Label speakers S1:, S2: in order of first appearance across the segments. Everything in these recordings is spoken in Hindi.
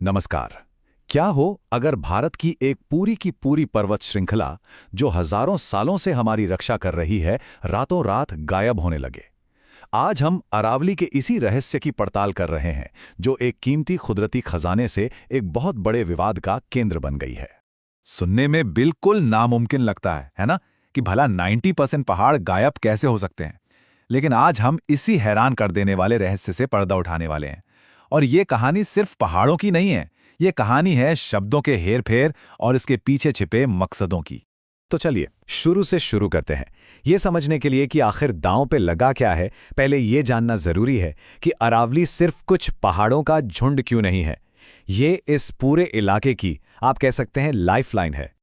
S1: नमस्कार। क्या हो अगर भारत की पूरी पर्वत श्रृंखला, जो हजारों सालों से हमारी रक्षा कर रही है, रातों रात गायब होने लगे। आज हम अरावली के इसी रहस्य की पड़ताल कर रहे हैं, जो एक कीमती कुदरती खजाने से एक बहुत बड़े विवाद का केंद्र बन गई है।
S2: सुनने में बिल्कुल नामुमकिन लगता है ना? कि भला 90% पहाड़ गायब कैसे हो सकते हैं। लेकिन आज हम इसी हैरान कर देने वाले रहस्य से पर्दा उठाने वाले हैं। और ये कहानी सिर्फ पहाड़ों की नहीं है, ये कहानी है शब्दों के हेरफेर और इसके पीछे छिपे मकसदों की।
S1: तो चलिए शुरू से शुरू करते हैं। ये समझने के लिए कि आखिर दांव पे लगा क्या है, पहले ये जानना जरूरी है कि अरावली सिर्फ कुछ पहाड़ों का झुंड क्यों नहीं है। ये इस पूरे इलाके की, आप कह सकते हैं, लाइफलाइन है।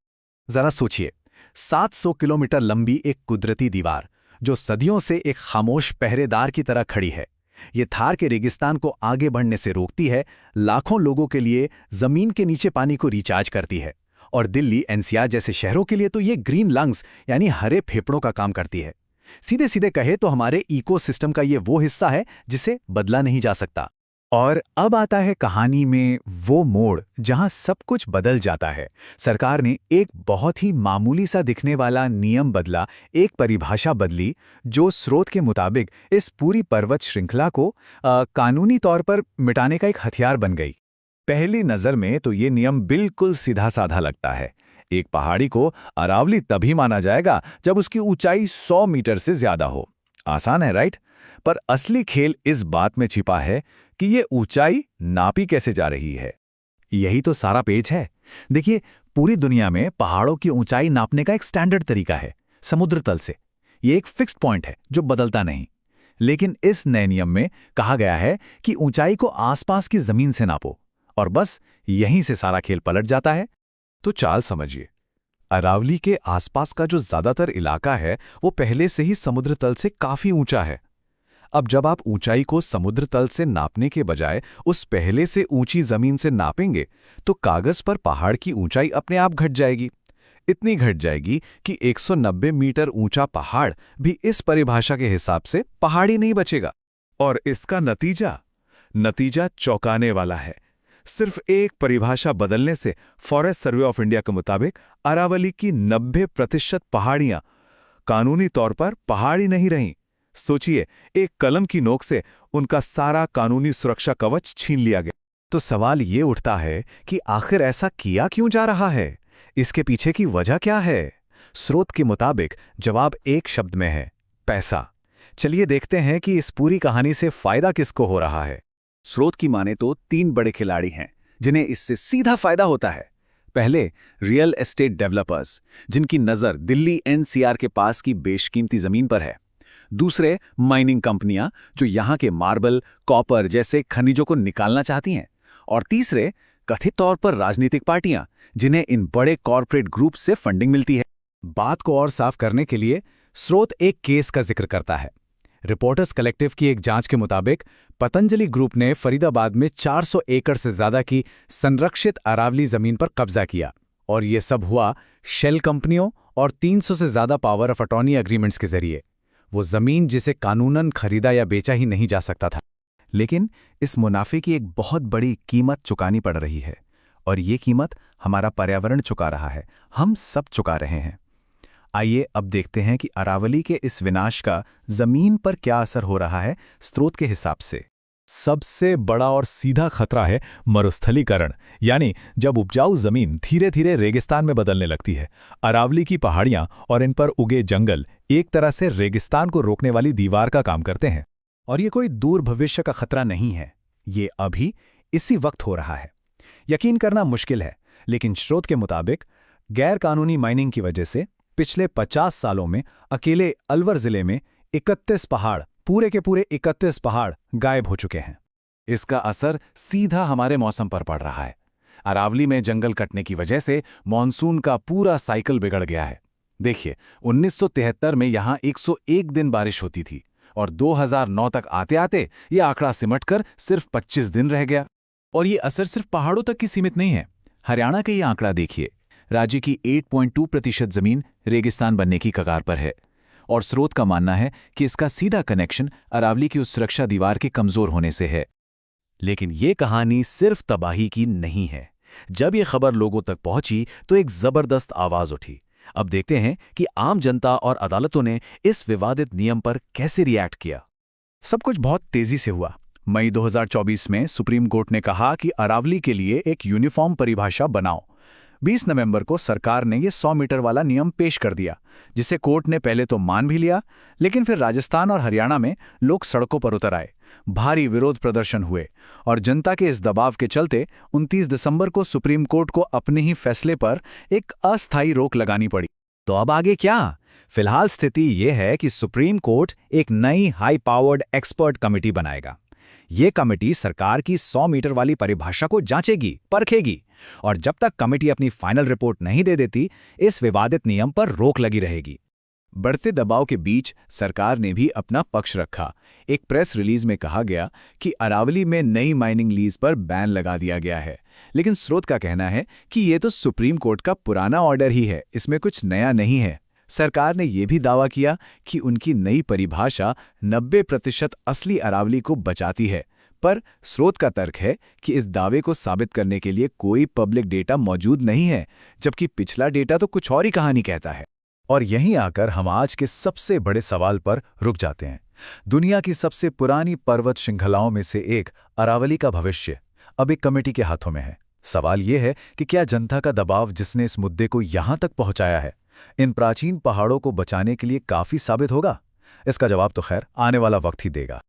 S1: जरा सोचिए, 700 किलोमीटर लंबी एक कुदरती दीवार जो सदियों से एक खामोश पहरेदार की तरह खड़ी है। ये थार के रेगिस्तान को आगे बढ़ने से रोकती है, लाखों लोगों के लिए जमीन के नीचे पानी को रिचार्ज करती है, और दिल्ली एनसीआर जैसे शहरों के लिए तो ये ग्रीन लंग्स यानी हरे फेफड़ों का काम करती है। सीधे सीधे कहे तो हमारे इकोसिस्टम का ये वो हिस्सा है जिसे बदला नहीं जा सकता।
S2: और अब आता है कहानी में वो मोड़ जहां सब कुछ बदल जाता है। सरकार ने एक बहुत ही मामूली सा दिखने वाला नियम बदला, एक परिभाषा बदली, जो स्रोत के मुताबिक इस पूरी पर्वत श्रृंखला को कानूनी तौर पर मिटाने का एक हथियार बन गई। पहली नज़र में तो ये नियम बिल्कुल सीधा साधा लगता है। एक पहाड़ी को अरावली तभी माना जाएगा जब उसकी ऊंचाई 100 मीटर से ज्यादा हो। आसान है, राइट? पर असली खेल इस बात में छिपा है कि ये ऊंचाई नापी कैसे जा रही है।
S1: यही तो सारा पेच है। देखिए, पूरी दुनिया में पहाड़ों की ऊंचाई नापने का एक स्टैंडर्ड तरीका है, समुद्र तल से। ये एक फिक्स्ड पॉइंट है जो बदलता नहीं। लेकिन इस नए नियम में कहा गया है कि ऊंचाई को आसपास की जमीन से नापो, और बस यहीं से सारा खेल पलट जाता है।
S2: तो चाल समझिए, अरावली के आसपास का जो ज्यादातर इलाका है वो पहले से ही समुद्र तल से काफी ऊंचा है। अब जब आप ऊंचाई को समुद्र तल से नापने के बजाय उस पहले से ऊंची जमीन से नापेंगे तो कागज पर पहाड़ की ऊंचाई अपने आप घट जाएगी। इतनी घट जाएगी कि 190 मीटर ऊंचा पहाड़ भी इस परिभाषा के हिसाब से पहाड़ी नहीं बचेगा। और इसका नतीजा चौंकाने वाला है। सिर्फ एक परिभाषा बदलने से फॉरेस्ट सर्वे ऑफ इंडिया के मुताबिक अरावली की 90% पहाड़ियां कानूनी तौर पर पहाड़ी नहीं रहीं। सोचिए, एक कलम की नोक से उनका सारा कानूनी सुरक्षा कवच छीन लिया गया।
S1: तो सवाल ये उठता है कि आखिर ऐसा किया क्यों जा रहा है? इसके पीछे की वजह क्या है? स्रोत के मुताबिक जवाब एक शब्द में है: पैसा। चलिए देखते हैं कि इस पूरी कहानी से फायदा किसको हो रहा है।
S2: स्रोत की माने तो 3 बड़े खिलाड़ी हैं जिन्हें इससे सीधा फायदा होता है। पहले, रियल एस्टेट डेवलपर्स, जिनकी नजर दिल्ली एनसीआर के पास की बेशकीमती जमीन पर है। दूसरे, माइनिंग कंपनियां जो यहां के मार्बल, कॉपर जैसे खनिजों को निकालना चाहती हैं। और तीसरे, कथित तौर पर राजनीतिक पार्टियां, जिन्हें इन बड़े कॉरपोरेट ग्रुप से फंडिंग मिलती है।
S1: बात को और साफ करने के लिए स्रोत एक केस का जिक्र करता है। रिपोर्टर्स कलेक्टिव की एक जांच के मुताबिक पतंजलि ग्रुप ने फरीदाबाद में 400 एकड़ से ज्यादा की संरक्षित अरावली जमीन पर कब्जा किया, और ये सब हुआ शेल कंपनियों और 300 से ज्यादा पावर ऑफ अटॉर्नी एग्रीमेंट्स के जरिए। वो जमीन जिसे कानूनन खरीदा या बेचा ही नहीं जा सकता था। लेकिन इस मुनाफे की एक बहुत बड़ी कीमत चुकानी पड़ रही है, और ये कीमत हमारा पर्यावरण चुका रहा है, हम सब चुका रहे हैं। आइए अब देखते हैं कि अरावली के इस विनाश का जमीन पर क्या असर हो रहा है स्रोत के हिसाब से।
S2: सबसे बड़ा और सीधा खतरा है मरुस्थलीकरण, यानी जब उपजाऊ जमीन धीरे धीरे रेगिस्तान में बदलने लगती है। अरावली की पहाड़ियां और इन पर उगे जंगल एक तरह से रेगिस्तान को रोकने वाली दीवार का काम करते हैं।
S1: और ये कोई दूर भविष्य का खतरा नहीं है, ये अभी इसी वक्त हो रहा है। यकीन करना मुश्किल है, लेकिन स्रोत के मुताबिक गैर कानूनी माइनिंग की वजह से पिछले 50 सालों में अकेले अलवर जिले में 31 पहाड़, पूरे के पूरे 31 पहाड़ गायब हो चुके हैं।
S2: इसका असर सीधा हमारे मौसम पर पड़ रहा है। अरावली में जंगल कटने की वजह से मॉनसून का पूरा साइकिल बिगड़ गया है। देखिए, 1973 में यहां 101 दिन बारिश होती थी, और 2009 तक आते आते ये आंकड़ा सिमटकर सिर्फ 25 दिन रह गया।
S1: और ये असर सिर्फ पहाड़ों तक की सीमित नहीं है। हरियाणा का ये आंकड़ा देखिए, राज्य की 8.2% जमीन रेगिस्तान बनने की कगार पर है, और स्रोत का मानना है कि इसका सीधा कनेक्शन अरावली की उस सुरक्षा दीवार के कमजोर होने से है।
S2: लेकिन ये कहानी सिर्फ तबाही की नहीं है। जब ये खबर लोगों तक पहुंची तो एक जबरदस्त आवाज उठी। अब देखते हैं कि आम जनता और अदालतों ने इस विवादित नियम पर कैसे रिएक्ट किया।
S1: सब कुछ बहुत तेजी से हुआ। मई 2024 में सुप्रीम कोर्ट ने कहा कि अरावली के लिए एक यूनिफॉर्म परिभाषा बनाओ। 20 नवंबर को सरकार ने ये 100 मीटर वाला नियम पेश कर दिया, जिसे कोर्ट ने पहले तो मान भी लिया, लेकिन फिर राजस्थान और हरियाणा में लोग सड़कों पर उतर आए। भारी विरोध प्रदर्शन हुए और जनता के इस दबाव के चलते 29 दिसंबर को सुप्रीम कोर्ट को अपने ही फैसले पर एक अस्थायी रोक लगानी पड़ी।
S2: तो अब आगे क्या? फिलहाल स्थिति यह है कि सुप्रीम कोर्ट एक नई हाई पावर्ड एक्सपर्ट कमेटी बनाएगा। ये कमेटी सरकार की 100 मीटर वाली परिभाषा को जांचेगी, परखेगी, और जब तक कमेटी अपनी फाइनल रिपोर्ट नहीं दे देती, इस विवादित नियम पर रोक लगी रहेगी।
S1: बढ़ते दबाव के बीच सरकार ने भी अपना पक्ष रखा। एक प्रेस रिलीज में कहा गया कि अरावली में नई माइनिंग लीज पर बैन लगा दिया गया है, लेकिन स्रोत का कहना है कि ये तो सुप्रीम कोर्ट का पुराना ऑर्डर ही है, इसमें कुछ नया नहीं है। सरकार ने यह भी दावा किया कि उनकी नई परिभाषा 90% असली अरावली को बचाती है, पर स्रोत का तर्क है कि इस दावे को साबित करने के लिए कोई पब्लिक डेटा मौजूद नहीं है, जबकि पिछला डेटा तो कुछ और ही कहानी कहता है।
S2: और यहीं आकर हम आज के सबसे बड़े सवाल पर रुक जाते हैं। दुनिया की सबसे पुरानी पर्वत श्रृंखलाओं में से एक अरावली का भविष्य अब एक कमेटी के हाथों में है। सवाल यह है कि क्या जनता का दबाव जिसने इस मुद्दे को यहां तक पहुंचाया है, इन प्राचीन पहाड़ों को बचाने के लिए काफी साबित होगा? इसका जवाब तो खैर आने वाला वक्त ही देगा।